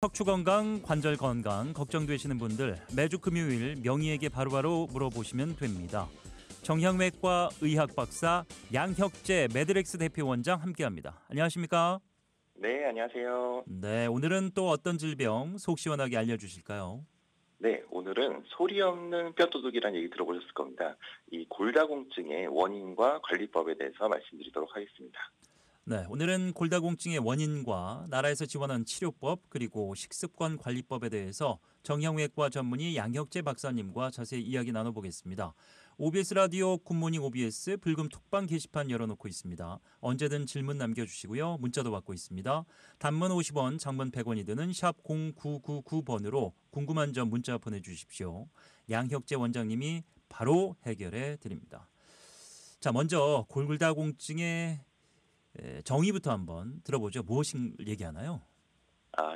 척추 건강, 관절 건강 걱정되시는 분들 매주 금요일 명의에게 바로바로 물어보시면 됩니다. 정형외과 의학 박사 양혁재 메드렉스 대표원장 함께합니다. 안녕하십니까? 네, 안녕하세요. 네, 오늘은 또 어떤 질병 속 시원하게 알려주실까요? 네, 오늘은 소리 없는 뼈도둑이라는 얘기 들어보셨을 겁니다. 이 골다공증의 원인과 관리법에 대해서 말씀드리도록 하겠습니다. 네, 오늘은 골다공증의 원인과 나라에서 지원한 치료법 그리고 식습관 관리법에 대해서 정형외과 전문의 양혁재 박사님과 자세히 이야기 나눠보겠습니다. OBS 라디오 굿모닝 OBS 불금 톡방 게시판 열어놓고 있습니다. 언제든 질문 남겨주시고요. 문자도 받고 있습니다. 단문 50원, 장문 100원이 드는 샵 0999번으로 궁금한 점 문자 보내주십시오. 양혁재 원장님이 바로 해결해 드립니다. 자, 먼저 골다공증의 정의부터 한번 들어보죠. 무엇을 얘기하나요?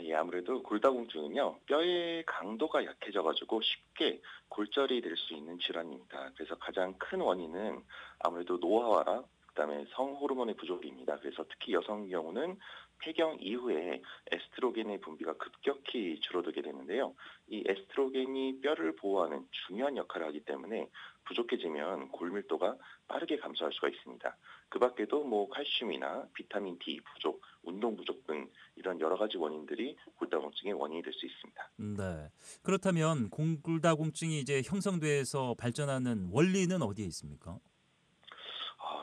예, 아무래도 골다공증은요, 뼈의 강도가 약해져가지고 쉽게 골절이 될 수 있는 질환입니다. 그래서 가장 큰 원인은 아무래도 노화와 그다음에 성호르몬의 부족입니다. 그래서 특히 여성의 경우는 폐경 이후에 에스트로겐의 분비가 급격히 줄어들게 되는데요. 이 에스트로겐이 뼈를 보호하는 중요한 역할을 하기 때문에 부족해지면 골밀도가 빠르게 감소할 수가 있습니다. 그 밖에도 칼슘이나 비타민 D 부족, 운동 부족 등 이런 여러 가지 원인들이 골다공증의 원인이 될 수 있습니다. 네. 그렇다면 골다공증이 이제 형성돼서 발전하는 원리는 어디에 있습니까?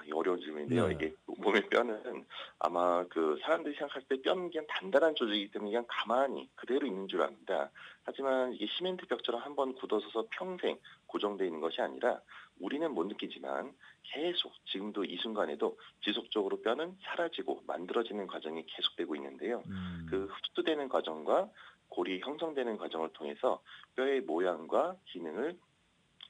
이 어려운 질문인데요. 네. 이게 몸의 뼈는 아마 사람들이 생각할 때 뼈는 그냥 단단한 조직이기 때문에 그냥 가만히 그대로 있는 줄 압니다. 하지만 이게 시멘트 벽처럼 한번 굳어서서 평생 고정되어 있는 것이 아니라 우리는 못 느끼지만 계속 지금도 이 순간에도 지속적으로 뼈는 사라지고 만들어지는 과정이 계속되고 있는데요. 그 흡수되는 과정과 골이 형성되는 과정을 통해서 뼈의 모양과 기능을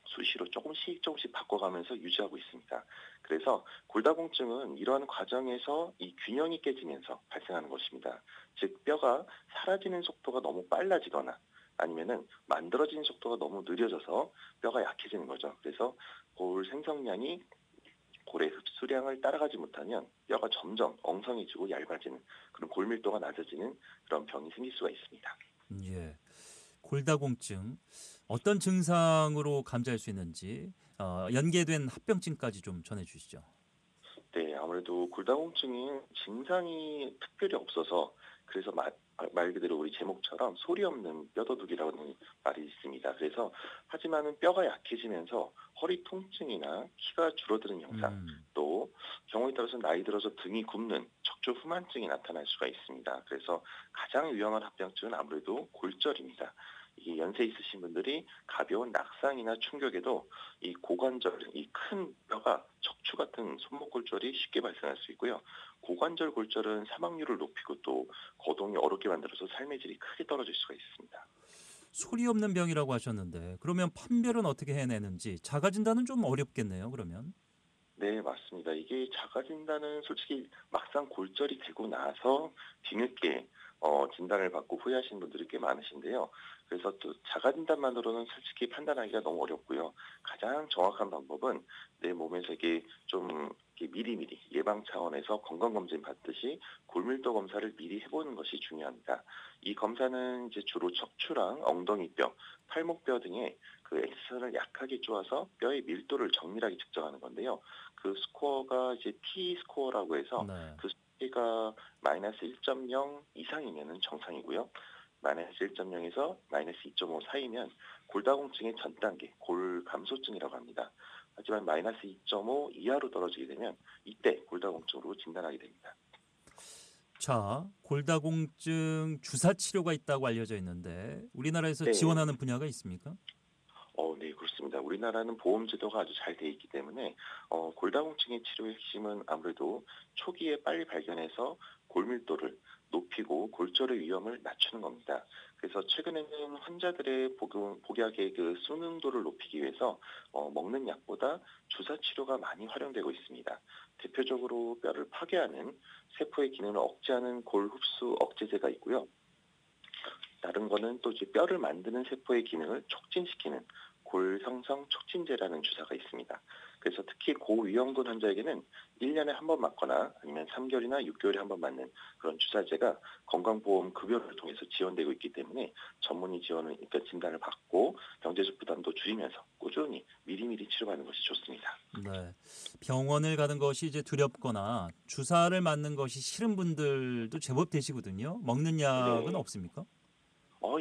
수시로 조금씩 바꿔가면서 유지하고 있습니다. 그래서 골다공증은 이러한 과정에서 이 균형이 깨지면서 발생하는 것입니다. 즉 뼈가 사라지는 속도가 너무 빨라지거나 아니면은 만들어지는 속도가 너무 느려져서 뼈가 약해지는 거죠. 그래서 골 생성량이 골의 흡수량을 따라가지 못하면 뼈가 점점 엉성해지고 얇아지는 그런 골밀도가 낮아지는 그런 병이 생길 수가 있습니다. 예. 골다공증 어떤 증상으로 감지할 수 있는지 연계된 합병증까지 좀 전해주시죠. 네, 아무래도 골다공증은 증상이 특별히 없어서 그래서 말 그대로 우리 제목처럼 소리 없는 뼈도둑이라는 말이 있습니다. 그래서 하지만은 뼈가 약해지면서 허리 통증이나 키가 줄어드는 현상, 또 경우에 따라서 나이 들어서 등이 굽는 척추 후만증이 나타날 수가 있습니다. 그래서 가장 위험한 합병증은 아무래도 골절입니다. 이 연세 있으신 분들이 가벼운 낙상이나 충격에도 이 고관절, 이 큰 뼈가 척추 같은 손목 골절이 쉽게 발생할 수 있고요. 고관절 골절은 사망률을 높이고 또 거동이 어렵게 만들어서 삶의 질이 크게 떨어질 수가 있습니다. 소리 없는 병이라고 하셨는데 그러면 판별은 어떻게 해내는지 자가 진단은 좀 어렵겠네요. 그러면. 네, 맞습니다. 이게 자가 진단은 솔직히 막상 골절이 되고 나서 뒤늦게 진단을 받고 후회하시는 분들이 꽤 많으신데요. 그래서 또 자가 진단만으로는 솔직히 판단하기가 너무 어렵고요. 가장 정확한 방법은 내 몸에서 이게 좀 이렇게 미리미리 예방 차원에서 건강검진 받듯이 골밀도 검사를 미리 해보는 것이 중요합니다. 이 검사는 이제 주로 척추랑 엉덩이뼈, 팔목뼈 등의 그 X선을 약하게 쪼아서 뼈의 밀도를 정밀하게 측정하는 건데요. 그 스코어가 이제 T 스코어라고 해서 네. 그 스코어가 마이너스 1.0 이상이면 정상이고요. 마이너스 1.0에서 마이너스 2.5 사이면 골다공증의 전 단계, 골감소증이라고 합니다. 하지만 마이너스 2.5 이하로 떨어지게 되면 이때 골다공증으로 진단하게 됩니다. 자, 골다공증 주사 치료가 있다고 알려져 있는데 우리나라에서 네. 지원하는 분야가 있습니까? 네, 그렇습니다. 우리나라는 보험 제도가 아주 잘 돼 있기 때문에 골다공증의 치료의 핵심은 아무래도 초기에 빨리 발견해서 골밀도를 높이고 골절의 위험을 낮추는 겁니다. 그래서 최근에는 환자들의 복약의 그 수능도를 높이기 위해서 먹는 약보다 주사 치료가 많이 활용되고 있습니다. 대표적으로 뼈를 파괴하는 세포의 기능을 억제하는 골 흡수 억제제가 있고요. 다른 거는 또 이제 뼈를 만드는 세포의 기능을 촉진시키는 골형성 촉진제라는 주사가 있습니다. 그래서 특히 고위험군 환자에게는 1년에 한 번 맞거나 아니면 3개월이나 6개월에 한 번 맞는 그런 주사제가 건강보험 급여를 통해서 지원되고 있기 때문에 전문의 지원을, 그러니까 진단을 받고 경제적 부담도 줄이면서 꾸준히 미리미리 치료받는 것이 좋습니다. 네. 병원을 가는 것이 이제 두렵거나 주사를 맞는 것이 싫은 분들도 제법 되시거든요. 먹는 약은 네. 없습니까?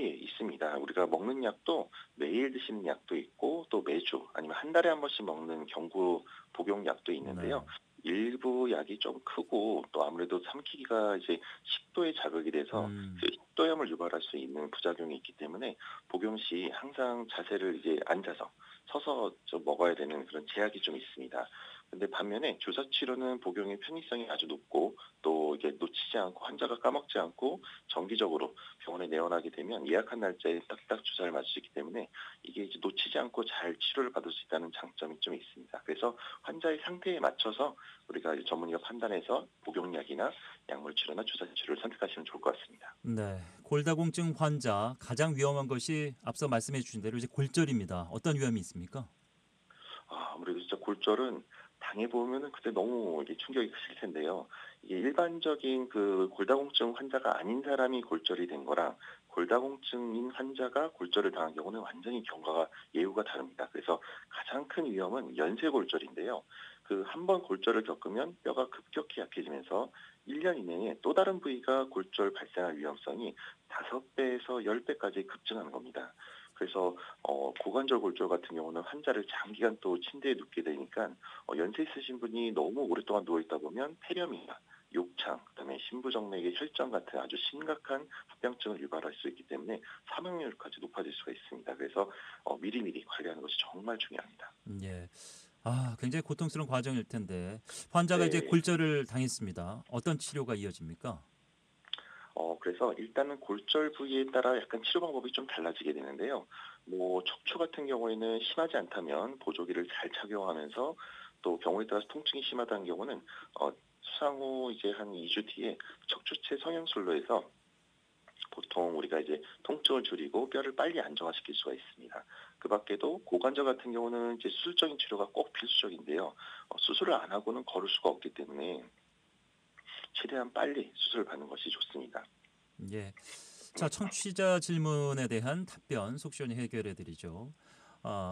예, 있습니다. 우리가 먹는 약도 매일 드시는 약도 있고 또 매주 아니면 한 달에 한 번씩 먹는 경구 복용약도 있는데요. 네. 일부 약이 좀 크고 또 아무래도 삼키기가 이제 식도에 자극이 돼서 음. 그 식도염을 유발할 수 있는 부작용이 있기 때문에 복용 시 항상 자세를 이제 앉아서 서서 좀 먹어야 되는 그런 제약이 좀 있습니다. 근데 반면에 주사 치료는 복용의 편의성이 아주 높고 또 이게 놓치지 않고 환자가 까먹지 않고 정기적으로 병원에 내원하게 되면 예약한 날짜에 딱딱 주사를 맞을 수 있기 때문에 이게 이제 놓치지 않고 잘 치료를 받을 수 있다는 장점이 좀 있습니다. 그래서 환자의 상태에 맞춰서 우리가 이제 전문의가 판단해서 복용약이나 약물 치료나 주사 치료를 선택하시면 좋을 것 같습니다. 네. 골다공증 환자 가장 위험한 것이 앞서 말씀해 주신 대로 이제 골절입니다. 어떤 위험이 있습니까? 아무래도 진짜 골절은 당해보면은 그때 너무 이게 충격이 크실 텐데요. 이게 일반적인 그 골다공증 환자가 아닌 사람이 골절이 된 거랑 골다공증인 환자가 골절을 당한 경우는 완전히 경과가 예후가 다릅니다. 그래서 가장 큰 위험은 연쇄골절인데요. 그 한 번 골절을 겪으면 뼈가 급격히 약해지면서 1년 이내에 또 다른 부위가 골절 발생할 위험성이 5배에서 10배까지 급증하는 겁니다. 그래서 고관절 골절 같은 경우는 환자를 장기간 또 침대에 눕게 되니까 연세 있으신 분이 너무 오랫동안 누워 있다 보면 폐렴이나 욕창, 그다음에 심부정맥의 혈전 같은 아주 심각한 합병증을 유발할 수 있기 때문에 사망률까지 높아질 수가 있습니다. 그래서 미리미리 관리하는 것이 정말 중요합니다. 예. 굉장히 고통스러운 과정일 텐데 환자가 이제 네. 골절을 당했습니다. 어떤 치료가 이어집니까? 그래서 일단은 골절 부위에 따라 약간 치료 방법이 좀 달라지게 되는데요. 뭐 척추 같은 경우에는 심하지 않다면 보조기를 잘 착용하면서 또 경우에 따라서 통증이 심하다는 경우는 수상 후 이제 한 2주 뒤에 척추체 성형술로 해서 보통 우리가 이제 통증을 줄이고 뼈를 빨리 안정화시킬 수가 있습니다. 그 밖에도 고관절 같은 경우는 이제 수술적인 치료가 꼭 필수적인데요. 수술을 안 하고는 걸을 수가 없기 때문에 최대한 빨리 수술을 받는 것이 좋습니다. 예. 자, 청취자 질문에 대한 답변 속 시원히 해결해 드리죠.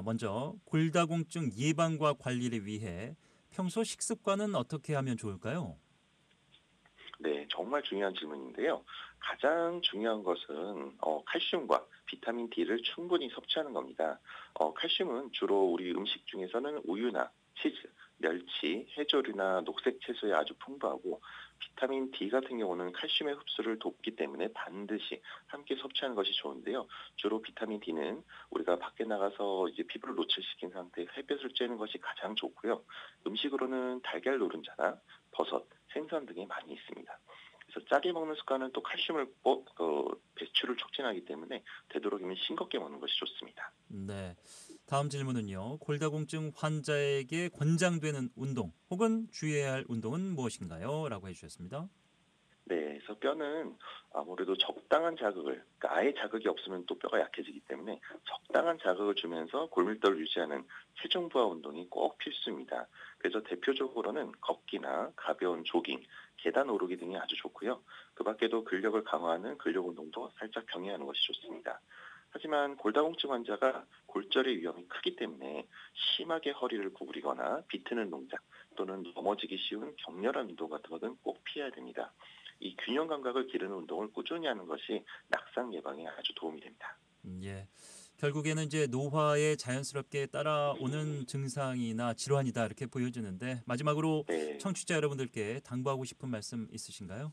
먼저 골다공증 예방과 관리를 위해 평소 식습관은 어떻게 하면 좋을까요? 네, 정말 중요한 질문인데요. 가장 중요한 것은 칼슘과 비타민 D를 충분히 섭취하는 겁니다. 칼슘은 주로 우리 음식 중에서는 우유나 치즈, 멸치, 해조류나 녹색 채소에 아주 풍부하고 비타민 D 같은 경우는 칼슘의 흡수를 돕기 때문에 반드시 함께 섭취하는 것이 좋은데요. 주로 비타민 D는 우리가 밖에 나가서 이제 피부를 노출시킨 상태에 햇볕을 쬐는 것이 가장 좋고요. 음식으로는 달걀 노른자나 버섯, 생선 등이 많이 있습니다. 그래서 짜게 먹는 습관은 또 칼슘을 꼭 배출을 촉진하기 때문에 되도록이면 싱겁게 먹는 것이 좋습니다. 네. 다음 질문은요. 골다공증 환자에게 권장되는 운동 혹은 주의해야 할 운동은 무엇인가요? 라고 해주셨습니다. 네, 그래서 뼈는 아무래도 적당한 자극을, 그러니까 아예 자극이 없으면 또 뼈가 약해지기 때문에 적당한 자극을 주면서 골밀도를 유지하는 체중 부하 운동이 꼭 필수입니다. 그래서 대표적으로는 걷기나 가벼운 조깅, 계단 오르기 등이 아주 좋고요. 그 밖에도 근력을 강화하는 근력 운동도 살짝 병행하는 것이 좋습니다. 하지만 골다공증 환자가 골절의 위험이 크기 때문에 심하게 허리를 구부리거나 비트는 동작 또는 넘어지기 쉬운 격렬한 운동 같은 것은 꼭 피해야 됩니다. 이 균형 감각을 기르는 운동을 꾸준히 하는 것이 낙상 예방에 아주 도움이 됩니다. 예. 결국에는 이제 노화에 자연스럽게 따라오는 증상이나 질환이다 이렇게 보여지는데 마지막으로 네. 청취자 여러분들께 당부하고 싶은 말씀 있으신가요?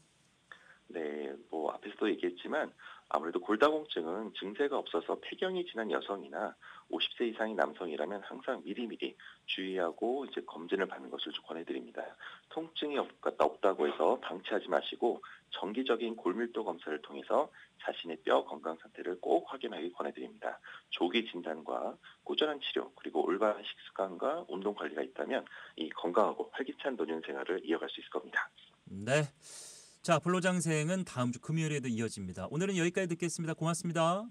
네, 뭐 앞에서도 얘기했지만 아무래도 골다공증은 증세가 없어서 폐경이 지난 여성이나 50세 이상의 남성이라면 항상 미리미리 주의하고 이제 검진을 받는 것을 좀 권해드립니다. 통증이 없다고 해서 방치하지 마시고 정기적인 골밀도 검사를 통해서 자신의 뼈 건강 상태를 꼭 확인하기 권해드립니다. 조기 진단과 꾸준한 치료 그리고 올바른 식습관과 운동 관리가 있다면 이 건강하고 활기찬 노년 생활을 이어갈 수 있을 겁니다. 네. 자, 불로장생은 다음 주 금요일에도 이어집니다. 오늘은 여기까지 듣겠습니다. 고맙습니다.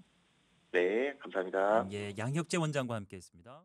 네, 감사합니다. 예, 양혁재 원장과 함께했습니다.